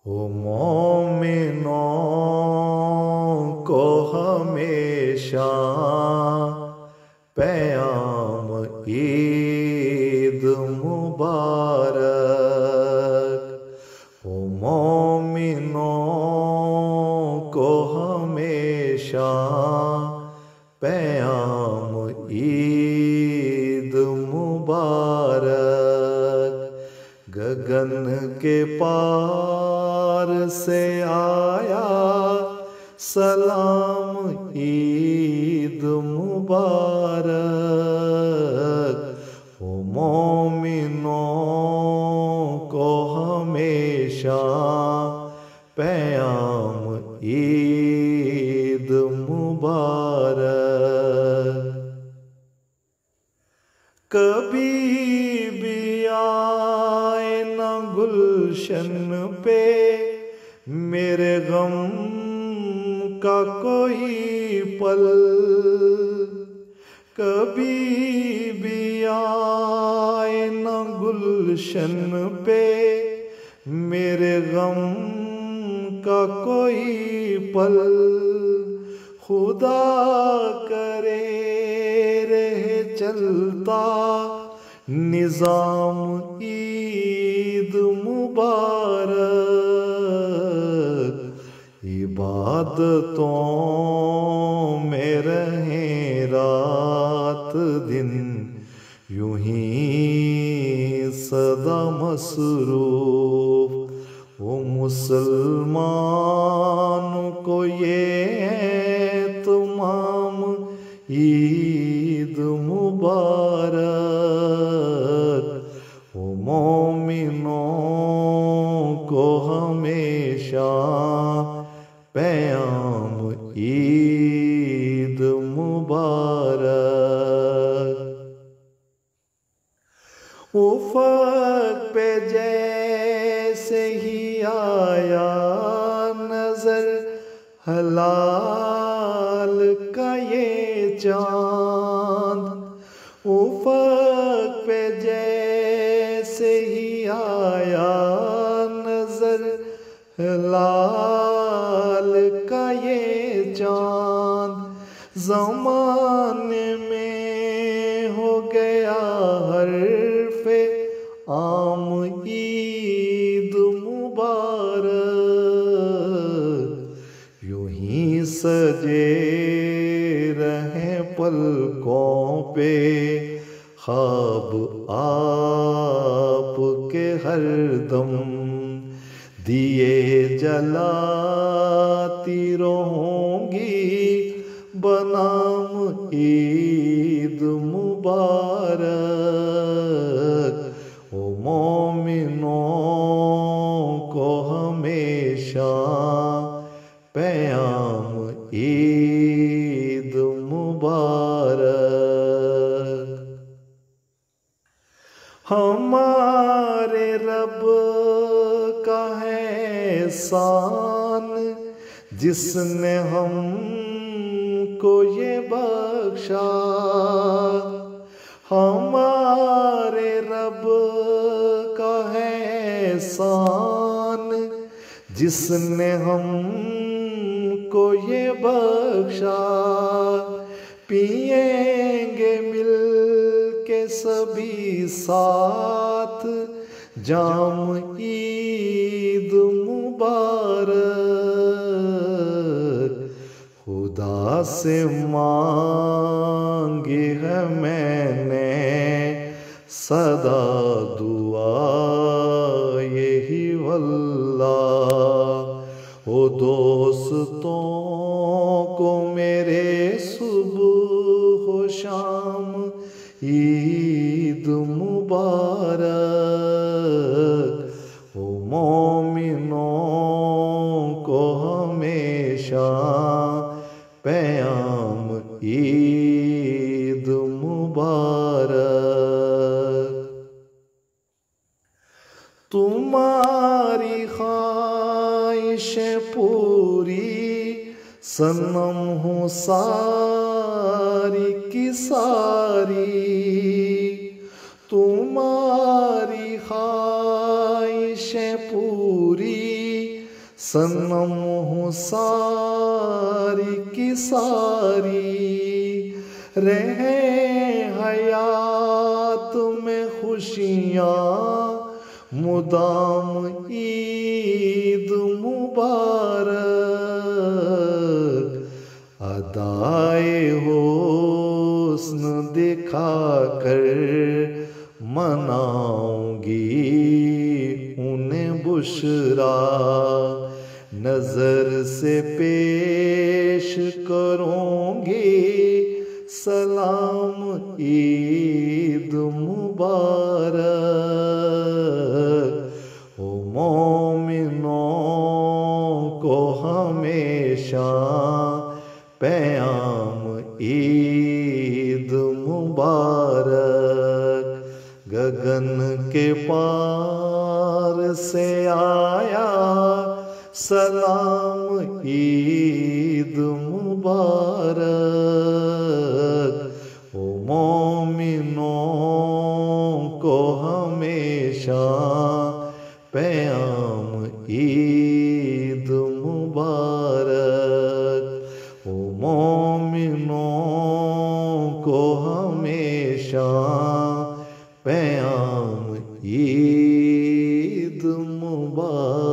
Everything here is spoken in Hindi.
ओ मोमिनों को हमेशा पैगाम ईद मुबारक। ओ मोमिनों को हमेशा पैगाम ईद मुबारक। गगन के पार से आया सलाम ईद मुबारक। ओ मोमिनों को हमेशा पैगाम ईद मुबारक। कभी भी आए न गुलशन पे मेरे गम का कोई पल। कभी भी आए न गुलशन पे मेरे गम का कोई पल। खुदा करे रहे चलता निज़ाम ईद मुबारक। इबादतों में रहें रात दिन यूं ही सदा मसरूफ। वो मुसलमान को ये तमाम ईद मुबारक। ओ मोमिनों को हमेशा पैगाम ईद मुबारक। उफ़क़ पे जैसे ही आया नजर हलाल का ये चाँद। उफ़क़ पे जैसे ही आया नजर हलाल का ये चाँद। ज़माने में हो गया हर्फ़े आम ईद मुबारक। यूं ही सजे रहे पलकों पे ख्वाब आपके हरदम। दिए जलाती रहूंगी बनाम ईद मुबारक। ओ मोमिनों को हमेशा पैगाम ईद मुबारक। हमारे रब का है एहसान जिसने हमको ये बख्शा। हमारे रब का है एहसान जिसने हमको ये बख्शा। पिएंगे मिल के सभी साथ जाम ईद मुबारक। खुदा से मांगी है मैंने सदा दुआ यही वल्लाह। ओ दोस्तों को मेरे सुबह हो शाम ईद मुबारक। ओ मोमिनों को हमेशा पैगाम ईद मुबारक। तुम्हारी ख्वाहिशें पूरी सनम हूँ सारी की सारी। तुम्हारी ख्वाहिशें पूरी सनम हूँ सारी की सारी, रहे हयात में खुशियाँ मुदाम ईद मुबारक। अदाए हुस्न दिखा कर मनाऊंगी उन्हें बुशरा, नजर से पेश करूंगी सलाम ईद मुबारक। ओ मोमिनों को हमेशा पैगाम ईद मुबारक। गगन के पार से आया सलाम ईद मुबारक। ओ मोमिनों को हमेशा पैगाम ईद मुबारक। ओ मोमिनों को हमेशा पैगाम ईद मुबारक।